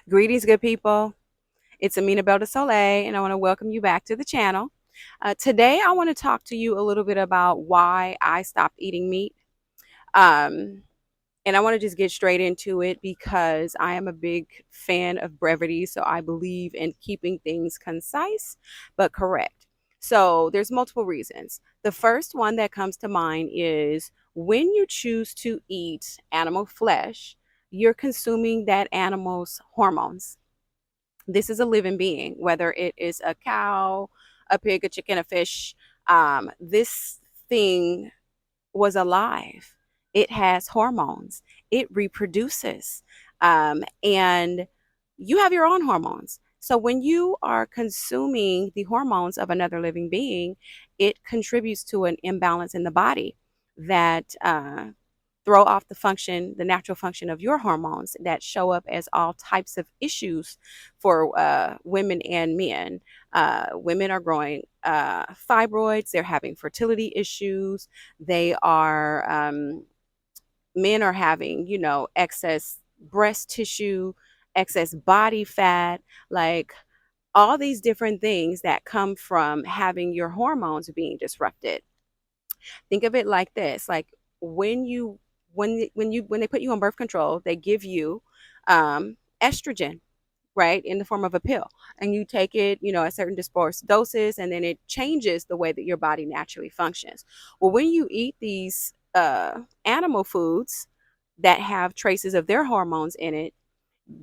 Greetings, good people. It's Amina Bel de Soleil, and I want to welcome you back to the channel. Today, I want to talk to you a little bit about why I stopped eating meat. Um, and I want to just get straight into it because I am a big fan of brevity. So I believe in keeping things concise but correct. So there's multiple reasons. The first one that comes to mind is when you choose to eat animal flesh, you're consuming that animal's hormones. This is a living being, whether it is a cow, a pig, a chicken, a fish. This thing was alive. It has hormones. It reproduces. And you have your own hormones. So when you are consuming the hormones of another living being, it contributes to an imbalance in the body that throw off the natural function of your hormones that show up as all types of issues for women and men. Women are growing fibroids, they're having fertility issues, they are, men are having, excess breast tissue, excess body fat, like all these different things that come from having your hormones being disrupted. Think of it like this, like when you when they put you on birth control, they give you estrogen, right, in the form of a pill, and you take it, at certain dispersed doses, and then it changes the way that your body naturally functions. Well, when you eat these animal foods that have traces of their hormones in it,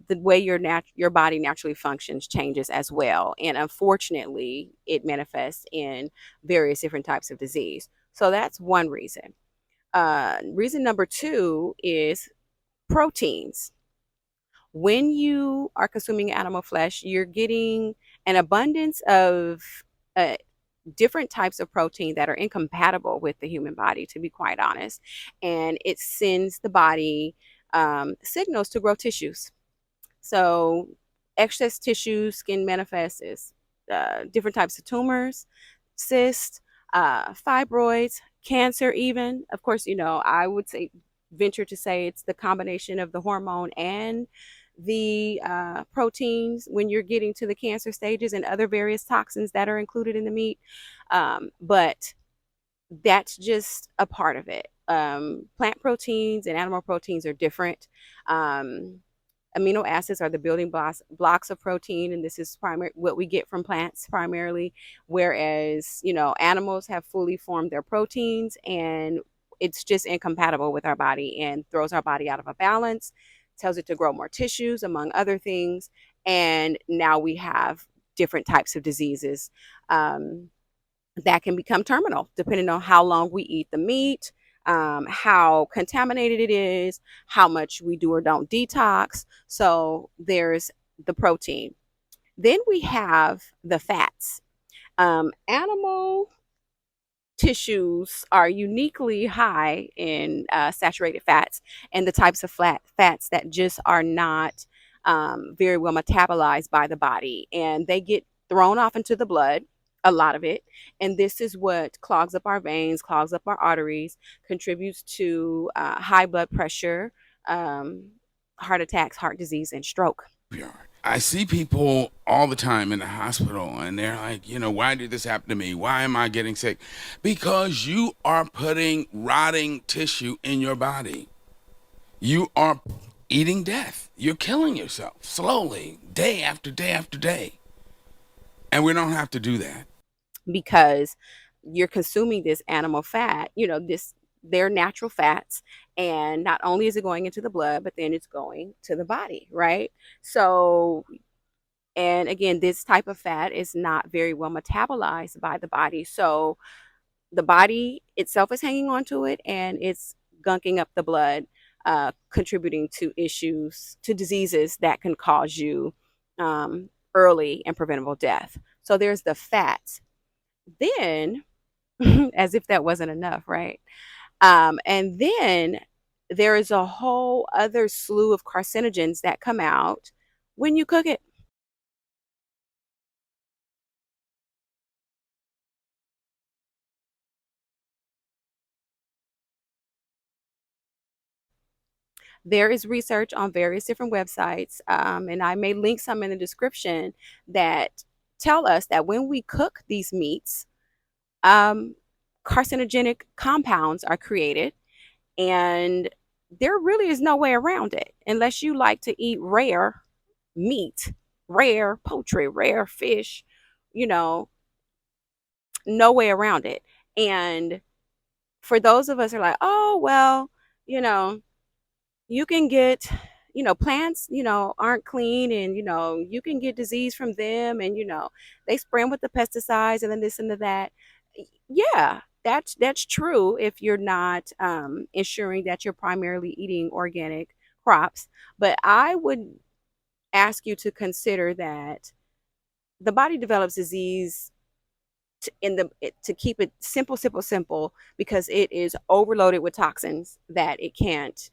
the way your body naturally functions changes as well, and unfortunately it manifests in various different types of disease. So that's one reason. Reason number two is proteins. When you are consuming animal flesh, you're getting an abundance of uh, different types of protein that are incompatible with the human body, to be quite honest. And it sends the body signals to grow tissues. So, excess tissues can manifest as different types of tumors, cysts, fibroids, cancer, even. Of course, I would say, venture to say it's the combination of the hormone and the proteins when you're getting to the cancer stages and other various toxins that are included in the meat. But that's just a part of it. Plant proteins and animal proteins are different. Um, Amino acids are the building blocks of protein, and this is primary what we get from plants primarily. Whereas, animals have fully formed their proteins, and it's just incompatible with our body and throws our body out of a balance, tells it to grow more tissues, among other things. And now we have different types of diseases. That can become terminal depending on how long we eat the meat, how contaminated it is, how much we do or don't detox. So there's the protein. Then we have the fats. Animal tissues are uniquely high in saturated fats and the types of fats that just are not very well metabolized by the body, and they get thrown off into the blood, a lot of it, and this is what clogs up our veins, clogs up our arteries, contributes to high blood pressure, um, heart attacks, heart disease, and stroke. I see people all the time in the hospital and they're like, why did this happen to me? Why am I getting sick? Because you are putting rotting tissue in your body. You are eating death. You're killing yourself slowly, day after day after day. And we don't have to do that. Because you're consuming this animal fat, this they're natural fats, and not only is it going into the blood, but then it's going to the body, right? So, and again, this type of fat is not very well metabolized by the body. So the body itself is hanging on to it, and it's gunking up the blood, contributing to issues, to diseases that can cause you early and preventable death. So there's the fats. Then, as if that wasn't enough, right? And then there is a whole other slew of carcinogens that come out when you cook it. There is research on various different websites, and I may link some in the description that tell us that when we cook these meats, um, carcinogenic compounds are created, and there really is no way around it unless you like to eat rare meat, rare poultry, rare fish, you know, no way around it. And for those of us who are like, oh, well, you know, you can get, plants, aren't clean, and, you can get disease from them, and, they spray them with the pesticides and then this and the that. Yeah, that's true if you're not ensuring that you're primarily eating organic crops. But I would ask you to consider that the body develops disease to keep it simple, simple, simple, because it is overloaded with toxins that it can't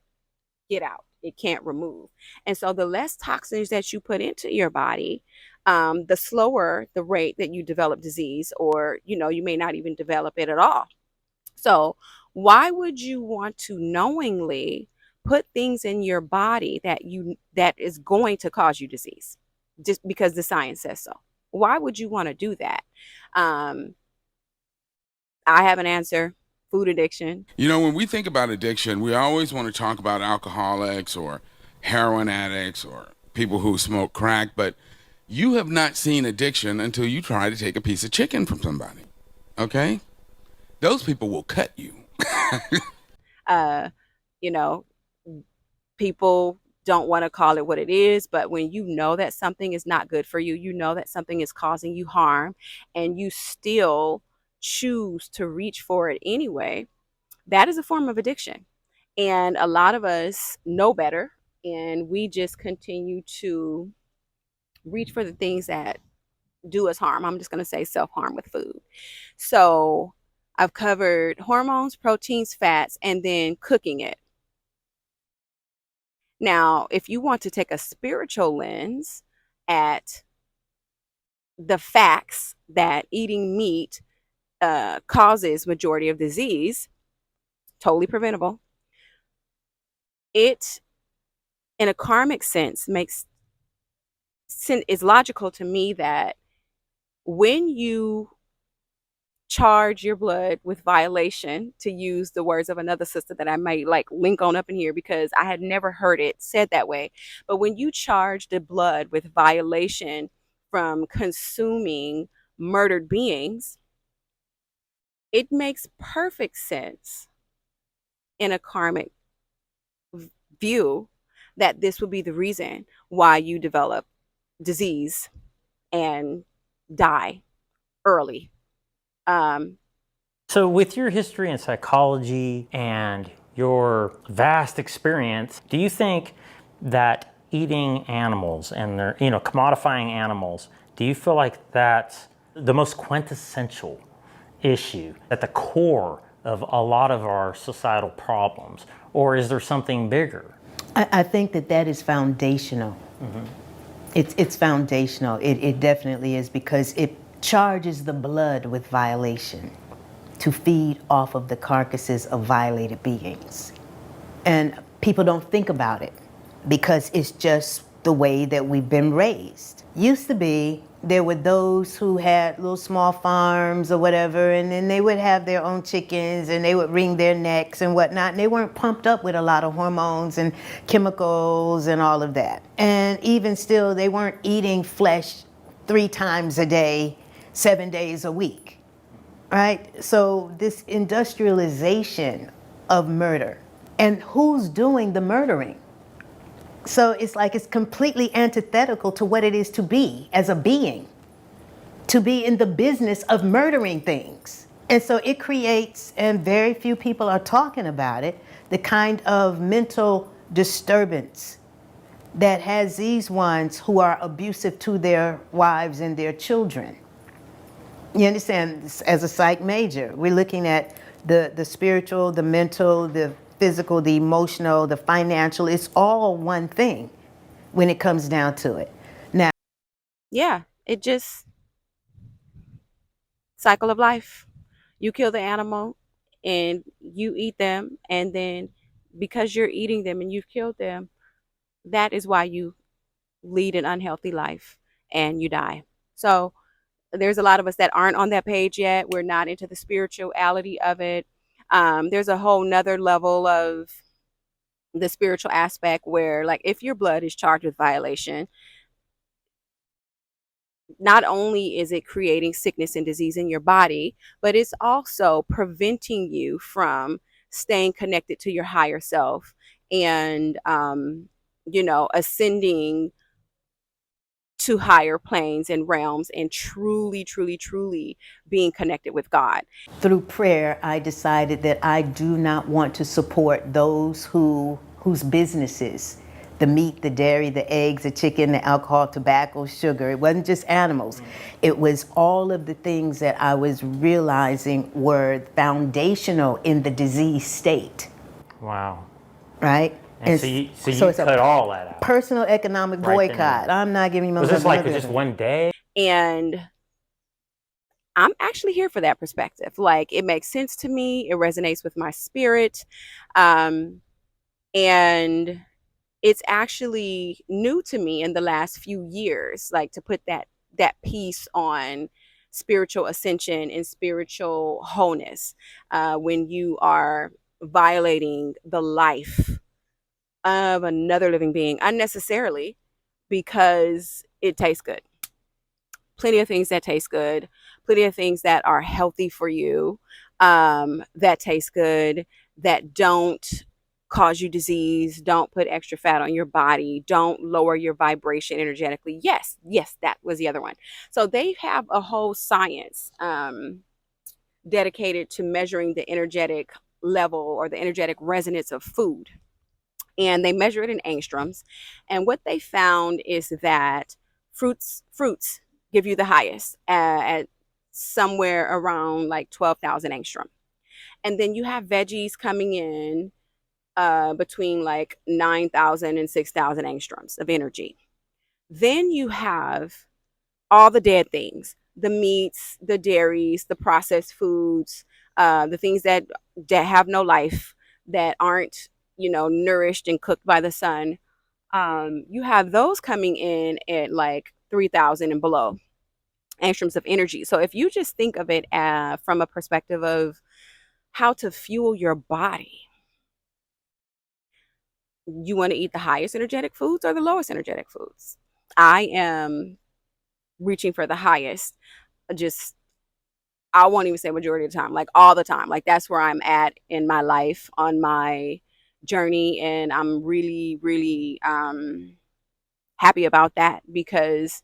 get out, it can't remove. And so the less toxins that you put into your body, the slower the rate that you develop disease, or you may not even develop it at all. So why would you want to knowingly put things in your body that is going to cause you disease just because the science says so? Why would you want to do that? um, I have an answer: food addiction. When we think about addiction, we always want to talk about alcoholics or heroin addicts or people who smoke crack, but you have not seen addiction until you try to take a piece of chicken from somebody. Okay? Those people will cut you. uh, you know, People don't want to call it what it is, but when you know that something is not good for you, you know that something is causing you harm, and you still choose to reach for it anyway, that is a form of addiction. And a lot of us know better, and we just continue to reach for the things that do us harm. I'm just going to say self harm with food. So I've covered hormones, proteins, fats, and then cooking it. Now, if you want to take a spiritual lens at the facts that eating meat causes majority of disease, totally preventable. It, in a karmic sense, makes sense. It's logical to me that when you charge your blood with violation, to use the words of another sister that I might like link on up in here because I had never heard it said that way. But when you charge the blood with violation from consuming murdered beings, it makes perfect sense in a karmic view that this would be the reason why you develop disease and die early. Um, So, with your history in psychology and your vast experience, do you think that eating animals and they're, commodifying animals, do you feel like that's the most quintessential issue at the core of a lot of our societal problems? Or is there something bigger? I think that is foundational. It's foundational. It definitely is, because it charges the blood with violation to feed off of the carcasses of violated beings. And people don't think about it because it's just the way that we've been raised. Used to be, there were those who had little small farms or whatever, and then they would have their own chickens and they would wring their necks and whatnot, and they weren't pumped up with a lot of hormones and chemicals and all of that. And even still, they weren't eating flesh 3 times a day, 7 days a week, right? So this industrialization of murder, and who's doing the murdering? So it's like it's completely antithetical to what it is to be as a being, to be in the business of murdering things. And so it creates, and very few people are talking about it, the kind of mental disturbance that has these ones who are abusive to their wives and their children. You understand, as a psych major, we're looking at the spiritual, the mental, the physical, the emotional, the financial. It's all one thing when it comes down to it. Now, yeah, it just cycle of life. You kill the animal and you eat them, and then because you're eating them and you've killed them, that is why you lead an unhealthy life and you die. So there's a lot of us that aren't on that page yet. We're not into the spirituality of it. There's a whole nother level of the spiritual aspect where, like, if your blood is charged with violation, not only is it creating sickness and disease in your body, but it's also preventing you from staying connected to your higher self and, ascending to higher planes and realms and truly, truly, truly being connected with God. Through prayer, I decided that I do not want to support those whose businesses, the meat, the dairy, the eggs, the chicken, the alcohol, tobacco, sugar, it wasn't just animals. It was all of the things that I was realizing were foundational in the disease state. Wow. Right? And so you it's cut all that out. Personal economic Right then. boycott. I'm not giving you Was this like just nothing. one day? And I'm actually here for that perspective. Like, it makes sense to me. It resonates with my spirit. And it's actually new to me in the last few years, like, to put that piece on spiritual ascension and spiritual wholeness, when you are violating the life of another living being unnecessarily because it tastes good. Plenty of things that taste good, plenty of things that are healthy for you, that taste good, that don't cause you disease, don't put extra fat on your body, don't lower your vibration energetically. Yes, that was the other one. So they have a whole science dedicated to measuring the energetic level or the energetic resonance of food. And they measure it in angstroms. And what they found is that fruits give you the highest at somewhere around like 12,000 angstrom. And then you have veggies coming in between like 9,000 and 6,000 angstroms of energy. Then you have all the dead things, the meats, the dairies, the processed foods, the things that have no life, that aren't, nourished and cooked by the sun. You have those coming in at like 3,000 and below angstroms of energy. So if you just think of it from a perspective of how to fuel your body, you want to eat the highest energetic foods or the lowest energetic foods. I am reaching for the highest. Just, I won't even say majority of the time, like all the time. Like, that's where I'm at in my life, on my journey. And I'm really, really happy about that, because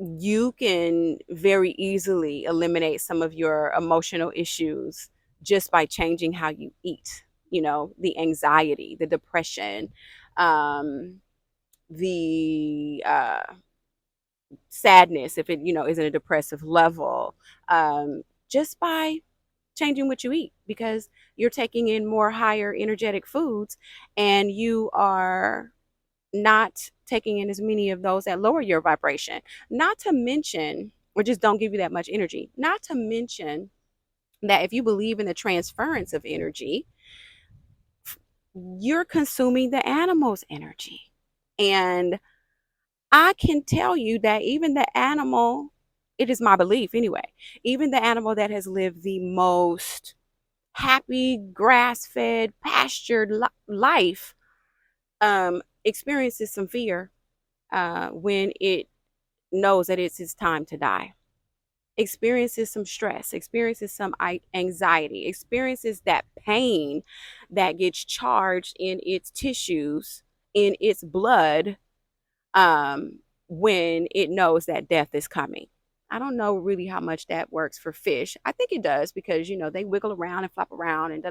you can very easily eliminate some of your emotional issues just by changing how you eat. The anxiety, the depression, the sadness, if it, isn't a depressive level, just by changing what you eat, because you're taking in more higher energetic foods and you are not taking in as many of those that lower your vibration. Not to mention, or just don't give you that much energy. Not to mention that if you believe in the transference of energy, you're consuming the animal's energy. And I can tell you that even the animal, it is my belief anyway, even the animal that has lived the most happy, grass-fed, pastured life, experiences some fear when it knows that it's its time to die. Experiences some stress, experiences some anxiety, experiences that pain that gets charged in its tissues, in its blood, when it knows that death is coming. I don't know really how much that works for fish. I think it does, because they wiggle around and flop around and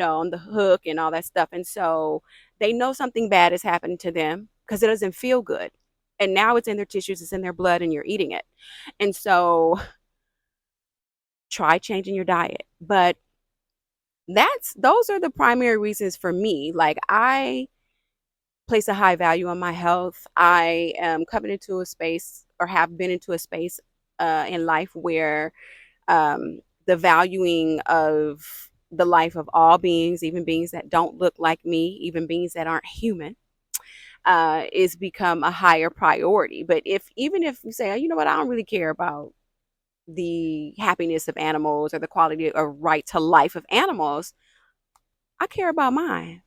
on the hook and all that stuff. And so they know something bad is happening to them because it doesn't feel good. And now it's in their tissues, it's in their blood, and you're eating it. And so try changing your diet. But those are the primary reasons for me. Like, I place a high value on my health. I am coming into a space, or have been into a space in life, where the valuing of the life of all beings, even beings that don't look like me, even beings that aren't human, is become a higher priority. But even if you say, oh, you know what, I don't really care about the happiness of animals or the quality or right to life of animals, I care about mine.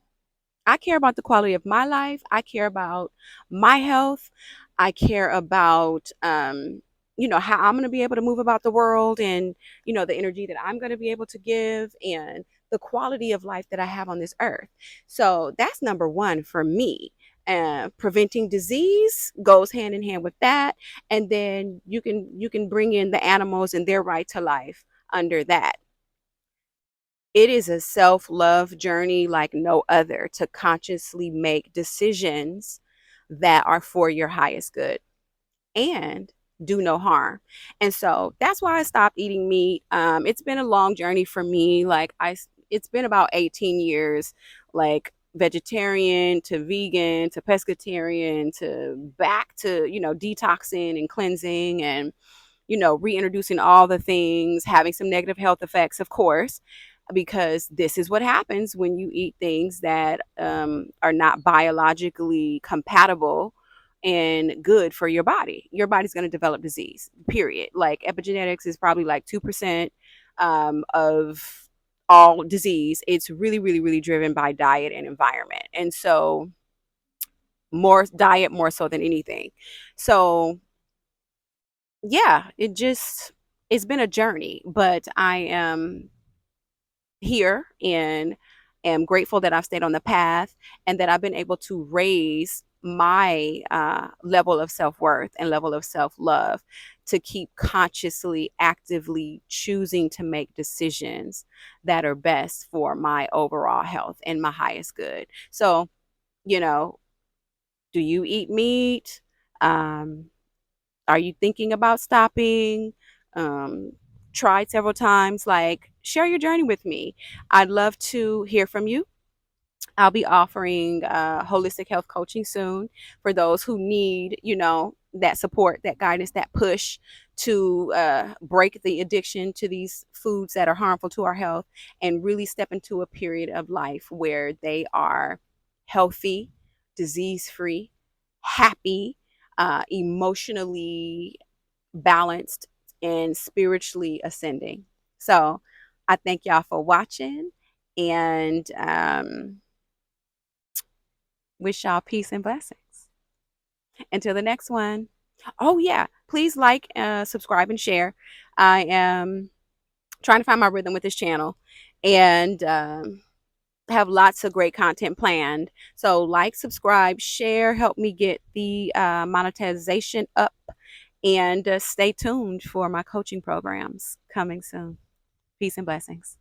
I care about the quality of my life. I care about my health. I care about, how I'm going to be able to move about the world, and, the energy that I'm going to be able to give, and the quality of life that I have on this earth. So that's number one for me. Preventing disease goes hand in hand with that. And then you can bring in the animals and their right to life under that. It is a self-love journey like no other to consciously make decisions that are for your highest good and do no harm. And so that's why I stopped eating meat. It's been a long journey for me. It's been about 18 years, like vegetarian to vegan to pescatarian to back to, detoxing and cleansing and, reintroducing all the things, having some negative health effects, of course, because this is what happens when you eat things that are not biologically compatible and good for your body. Your body's going to develop disease, period. Like epigenetics is probably like 2% of all disease. It's really, really, really driven by diet and environment. And so, more diet, more so than anything. So, yeah, it's been a journey, but I am here and am grateful that I've stayed on the path and that I've been able to raise my level of self-worth and level of self-love to keep consciously, actively choosing to make decisions that are best for my overall health and my highest good. So, you know, do you eat meat? Um, are you thinking about stopping? Um, Tried several times? Like, share your journey with me. I'd love to hear from you. I'll be offering holistic health coaching soon for those who need, that support, that guidance, that push to break the addiction to these foods that are harmful to our health and really step into a period of life where they are healthy, disease free, happy, emotionally balanced, and spiritually ascending. So I thank y'all for watching and wish y'all peace and blessings. Until the next one. Oh, yeah. Please like, subscribe, and share. I am trying to find my rhythm with this channel and have lots of great content planned. So, like, subscribe, share, help me get the monetization up, and stay tuned for my coaching programs coming soon. Peace and blessings.